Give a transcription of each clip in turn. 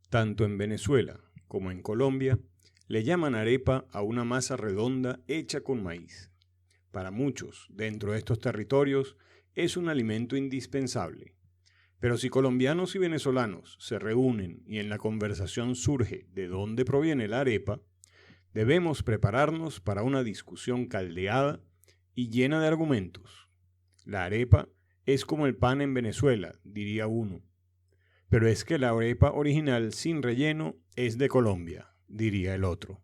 Tanto en Venezuela como en Colombia le llaman arepa a una masa redonda hecha con maíz. Para muchos, dentro de estos territorios, es un alimento indispensable. Pero si colombianos y venezolanos se reúnen y en la conversación surge de dónde proviene la arepa, debemos prepararnos para una discusión caldeada y llena de argumentos. La arepa es como el pan en Venezuela, diría uno. Pero es que la arepa original sin relleno es de Colombia, diría el otro.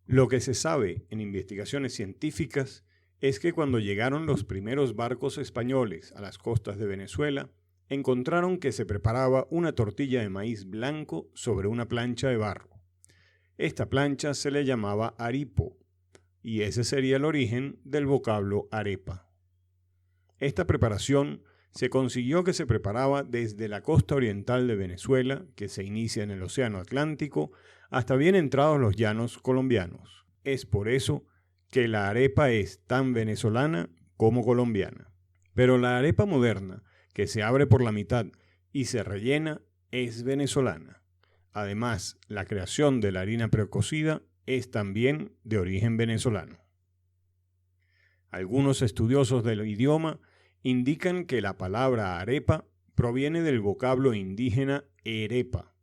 Lo que se sabe en investigaciones científicas es que cuando llegaron los primeros barcos españoles a las costas de Venezuela, encontraron que se preparaba una tortilla de maíz blanco sobre una plancha de barro. Esta plancha se le llamaba aripo, y ese sería el origen del vocablo arepa. Esta preparación se consiguió que se preparaba desde la costa oriental de Venezuela, que se inicia en el Océano Atlántico, hasta bien entrados los llanos colombianos. Es por eso que la arepa es tan venezolana como colombiana. Pero la arepa moderna, que se abre por la mitad y se rellena, es venezolana. Además, la creación de la harina precocida es también de origen venezolano. Algunos estudiosos del idioma indican que la palabra arepa proviene del vocablo indígena erepa,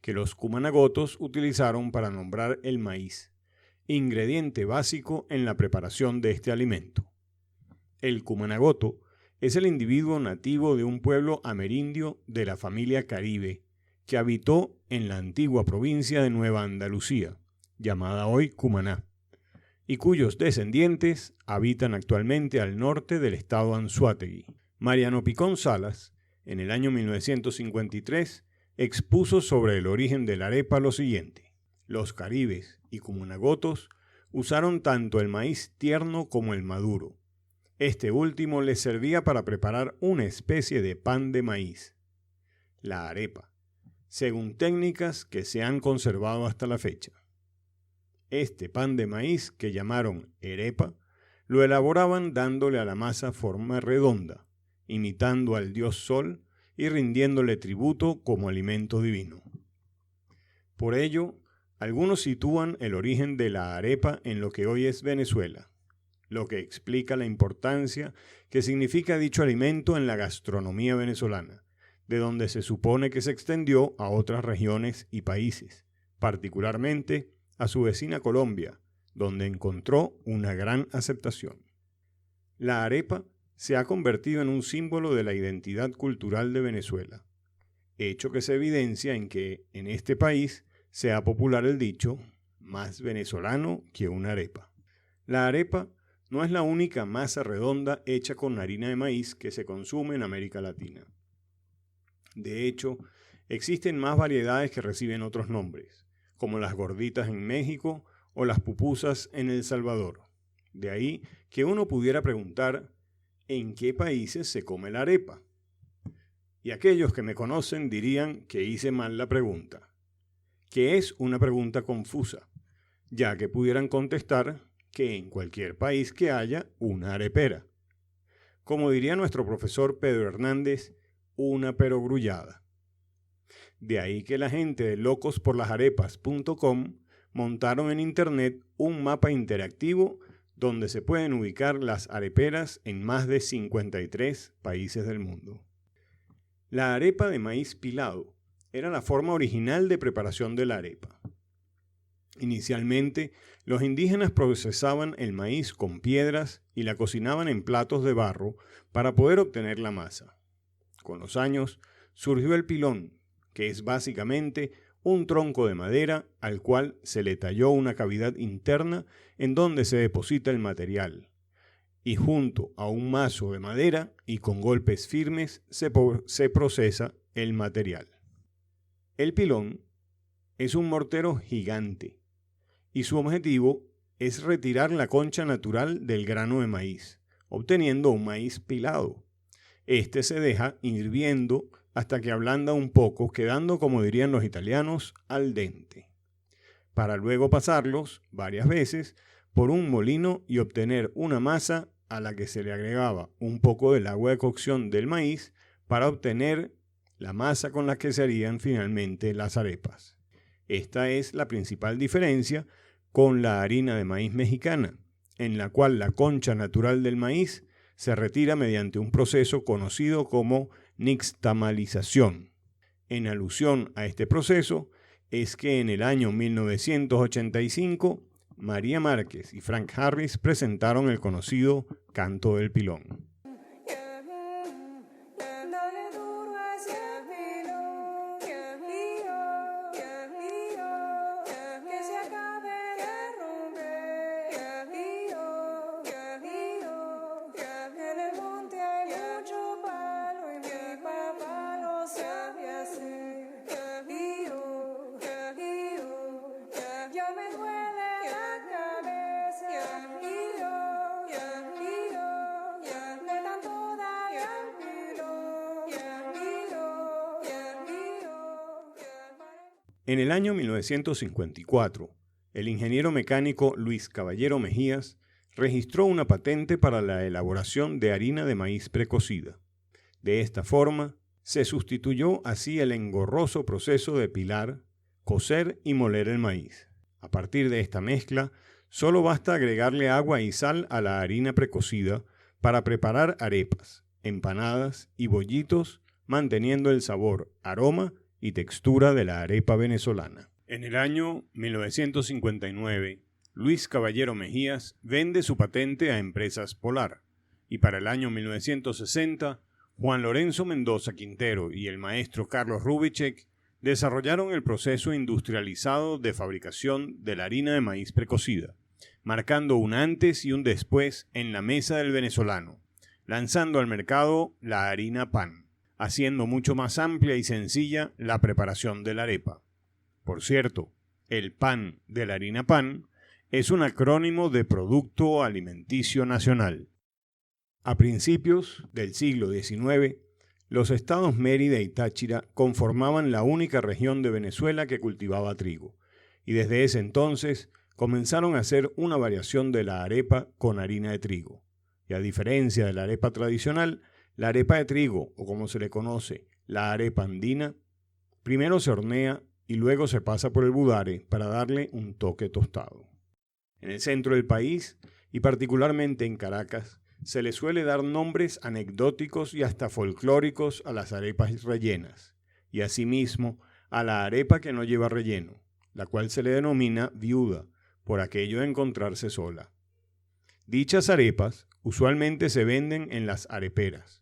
que los cumanagotos utilizaron para nombrar el maíz, ingrediente básico en la preparación de este alimento. El cumanagoto es el individuo nativo de un pueblo amerindio de la familia Caribe que habitó en la antigua provincia de Nueva Andalucía, llamada hoy Cumaná, y cuyos descendientes habitan actualmente al norte del estado Anzoátegui. Mariano Picón Salas, en el año 1953, expuso sobre el origen de la arepa lo siguiente: los caribes y cumanagotos usaron tanto el maíz tierno como el maduro. Este último les servía para preparar una especie de pan de maíz, la arepa, según técnicas que se han conservado hasta la fecha. Este pan de maíz, que llamaron arepa, lo elaboraban dándole a la masa forma redonda, imitando al dios Sol y rindiéndole tributo como alimento divino. Por ello, algunos sitúan el origen de la arepa en lo que hoy es Venezuela, lo que explica la importancia que significa dicho alimento en la gastronomía venezolana, de donde se supone que se extendió a otras regiones y países, particularmente a su vecina Colombia, donde encontró una gran aceptación. La arepa se ha convertido en un símbolo de la identidad cultural de Venezuela, hecho que se evidencia en que en este país sea popular el dicho, más venezolano que una arepa. La arepa no es la única masa redonda hecha con harina de maíz que se consume en América Latina. De hecho, existen más variedades que reciben otros nombres, como las gorditas en México o las pupusas en El Salvador. De ahí que uno pudiera preguntar, ¿en qué países se come la arepa? Y aquellos que me conocen dirían que hice mal la pregunta, que es una pregunta confusa, ya que pudieran contestar que en cualquier país que haya una arepera. Como diría nuestro profesor Pedro Hernández, una perogrullada. De ahí que la gente de locosporlasarepas.com montaron en internet un mapa interactivo donde se pueden ubicar las areperas en más de 53 países del mundo. La arepa de maíz pilado era la forma original de preparación de la arepa. Inicialmente, los indígenas procesaban el maíz con piedras y la cocinaban en platos de barro para poder obtener la masa. Con los años, surgió el pilón, que es básicamente un tronco de madera al cual se le talló una cavidad interna en donde se deposita el material, y junto a un mazo de madera y con golpes firmes se procesa el material. El pilón es un mortero gigante y su objetivo es retirar la concha natural del grano de maíz, obteniendo un maíz pilado. Este se deja hirviendo hasta que ablanda un poco, quedando, como dirían los italianos, al dente, para luego pasarlos varias veces por un molino y obtener una masa a la que se le agregaba un poco del agua de cocción del maíz para obtener la masa con la que se harían finalmente las arepas. Esta es la principal diferencia con la harina de maíz mexicana, en la cual la concha natural del maíz se retira mediante un proceso conocido como nixtamalización. En alusión a este proceso es que en el año 1985 María Márquez y Frank Harris presentaron el conocido Canto del Pilón. En el año 1954, el ingeniero mecánico Luis Caballero Mejías registró una patente para la elaboración de harina de maíz precocida. De esta forma, se sustituyó así el engorroso proceso de pilar, cocer y moler el maíz. A partir de esta mezcla, solo basta agregarle agua y sal a la harina precocida para preparar arepas, empanadas y bollitos, manteniendo el sabor, aroma y textura de la arepa venezolana. En el año 1959, Luis Caballero Mejías vende su patente a Empresas Polar, y para el año 1960, Juan Lorenzo Mendoza Quintero y el maestro Carlos Rubichek desarrollaron el proceso industrializado de fabricación de la harina de maíz precocida, marcando un antes y un después en la mesa del venezolano, lanzando al mercado la harina pan, haciendo mucho más amplia y sencilla la preparación de la arepa. Por cierto, el PAN de la harina PAN es un acrónimo de Producto Alimenticio Nacional. A principios del siglo XIX, los estados Mérida y Táchira conformaban la única región de Venezuela que cultivaba trigo, y desde ese entonces comenzaron a hacer una variación de la arepa con harina de trigo. Y a diferencia de la arepa tradicional, la arepa de trigo, o como se le conoce, la arepa andina, primero se hornea y luego se pasa por el budare para darle un toque tostado. En el centro del país, y particularmente en Caracas, se le suele dar nombres anecdóticos y hasta folclóricos a las arepas rellenas, y asimismo a la arepa que no lleva relleno, la cual se le denomina viuda, por aquello de encontrarse sola. Dichas arepas usualmente se venden en las areperas,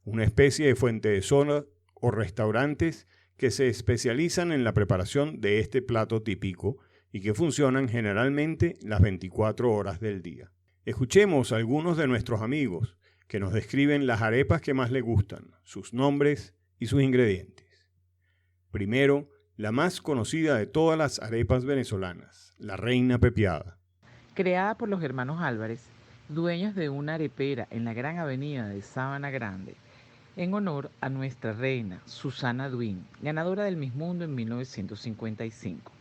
una especie de fuente de soda o restaurantes que se especializan en la preparación de este plato típico y que funcionan generalmente las 24 horas del día. Escuchemos a algunos de nuestros amigos que nos describen las arepas que más les gustan, sus nombres y sus ingredientes. Primero, la más conocida de todas las arepas venezolanas, la Reina Pepiada. Creada por los hermanos Álvarez, dueños de una arepera en la gran avenida de Sabana Grande, en honor a nuestra reina Susana Duin, ganadora del Miss Mundo en 1955.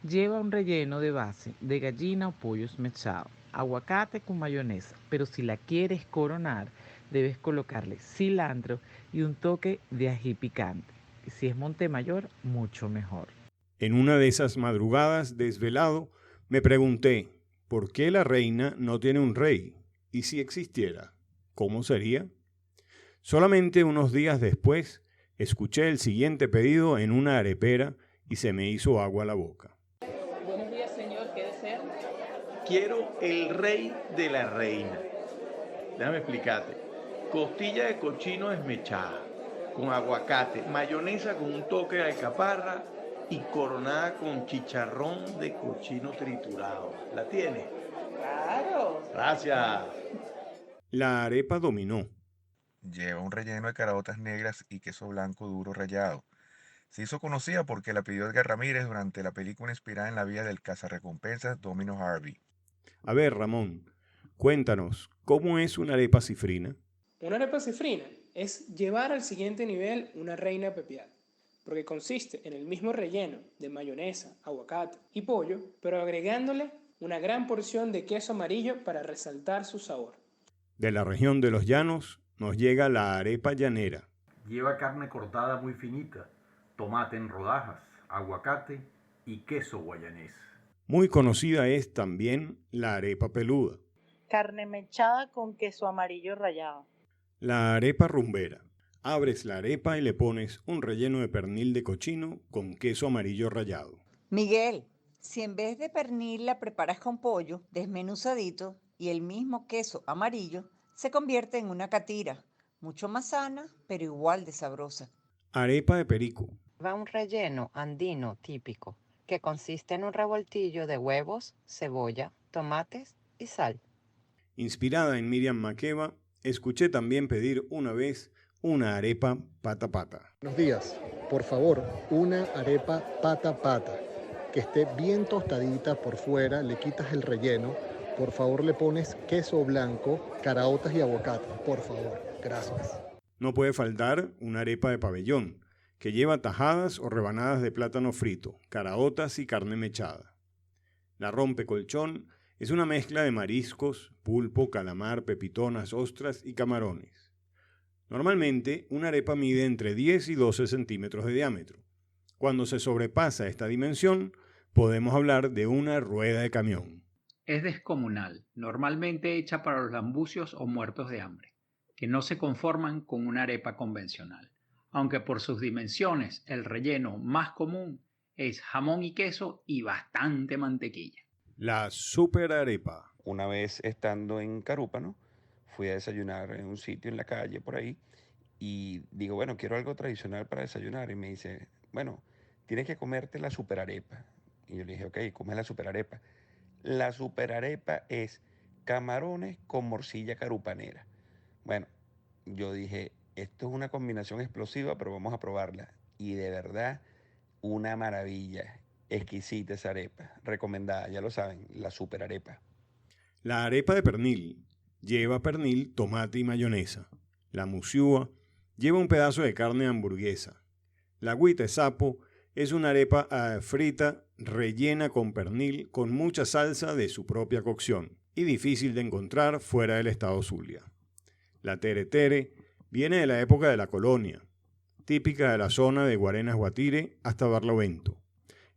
Lleva un relleno de base de gallina o pollo esmechado, aguacate con mayonesa, pero si la quieres coronar, debes colocarle cilantro y un toque de ají picante. Y si es Montemayor, mucho mejor. En una de esas madrugadas, desvelado, me pregunté, ¿por qué la reina no tiene un rey? Y si existiera, ¿cómo sería? Solamente unos días después, escuché el siguiente pedido en una arepera y se me hizo agua la boca. Buenos días, señor. ¿Qué desea? Quiero el rey de la reina. Déjame explicarte. Costilla de cochino desmechada, con aguacate, mayonesa con un toque de alcaparra y coronada con chicharrón de cochino triturado. ¿La tiene? Claro. Gracias. La arepa dominó. Lleva un relleno de caraotas negras y queso blanco duro rallado. Se hizo conocida porque la pidió Edgar Ramírez durante la película inspirada en la vida del cazarrecompensas Domino Harvey. A ver, Ramón, cuéntanos, ¿cómo es una arepa cifrina? Una arepa cifrina es llevar al siguiente nivel una reina pepiada, porque consiste en el mismo relleno de mayonesa, aguacate y pollo, pero agregándole una gran porción de queso amarillo para resaltar su sabor. De la región de los llanos nos llega la arepa llanera. Lleva carne cortada muy finita, tomate en rodajas, aguacate y queso guayanés. Muy conocida es también la arepa peluda. Carne mechada con queso amarillo rallado. La arepa rumbera. Abres la arepa y le pones un relleno de pernil de cochino con queso amarillo rallado. Miguel, si en vez de pernil la preparas con pollo desmenuzadito y el mismo queso amarillo, se convierte en una catira, mucho más sana, pero igual de sabrosa. Arepa de perico. Va un relleno andino típico, que consiste en un revoltillo de huevos, cebolla, tomates y sal. Inspirada en Miriam Makeba, escuché también pedir una vez una arepa pata pata. Buenos días, por favor, una arepa pata pata, que esté bien tostadita por fuera, le quitas el relleno, por favor le pones queso blanco, caraotas y aguacate, por favor, gracias. No puede faltar una arepa de pabellón, que lleva tajadas o rebanadas de plátano frito, caraotas y carne mechada. La rompecolchón es una mezcla de mariscos, pulpo, calamar, pepitonas, ostras y camarones. Normalmente, una arepa mide entre 10 y 12 centímetros de diámetro. Cuando se sobrepasa esta dimensión, podemos hablar de una rueda de camión. Es descomunal, normalmente hecha para los lambucios o muertos de hambre, que no se conforman con una arepa convencional, aunque por sus dimensiones el relleno más común es jamón y queso y bastante mantequilla. La super arepa. Una vez estando en Carúpano, fui a desayunar en un sitio en la calle por ahí y digo, bueno, quiero algo tradicional para desayunar. Y me dice, bueno, tienes que comerte la super arepa. Y yo le dije, ok, come la super arepa. La super arepa es camarones con morcilla carupanera. Bueno, yo dije, esto es una combinación explosiva, pero vamos a probarla. Y de verdad, una maravilla. Exquisita esa arepa. Recomendada, ya lo saben, la super arepa. La arepa de pernil lleva pernil, tomate y mayonesa. La musiúa lleva un pedazo de carne hamburguesa. La agüita de sapo es una arepa frita rellena con pernil con mucha salsa de su propia cocción y difícil de encontrar fuera del estado Zulia. La tere tere viene de la época de la colonia, típica de la zona de Guarenas Guatire hasta Barlovento.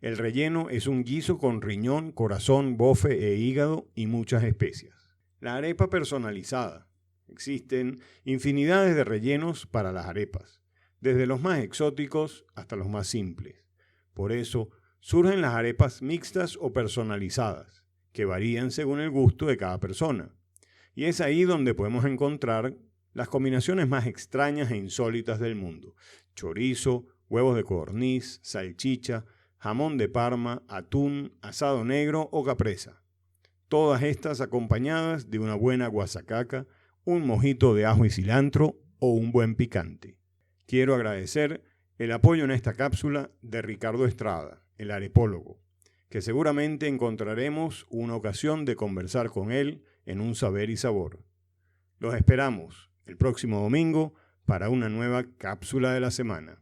El relleno es un guiso con riñón, corazón, bofe e hígado y muchas especias. La arepa personalizada. Existen infinidades de rellenos para las arepas, desde los más exóticos hasta los más simples. Por eso surgen las arepas mixtas o personalizadas, que varían según el gusto de cada persona. Y es ahí donde podemos encontrar las combinaciones más extrañas e insólitas del mundo. Chorizo, huevos de codorniz, salchicha, jamón de Parma, atún, asado negro o capresa. Todas estas acompañadas de una buena guasacaca, un mojito de ajo y cilantro o un buen picante. Quiero agradecer el apoyo en esta cápsula de Ricardo Estrada, el arepólogo, que seguramente encontraremos una ocasión de conversar con él en un saber y sabor. Los esperamos el próximo domingo para una nueva cápsula de la semana.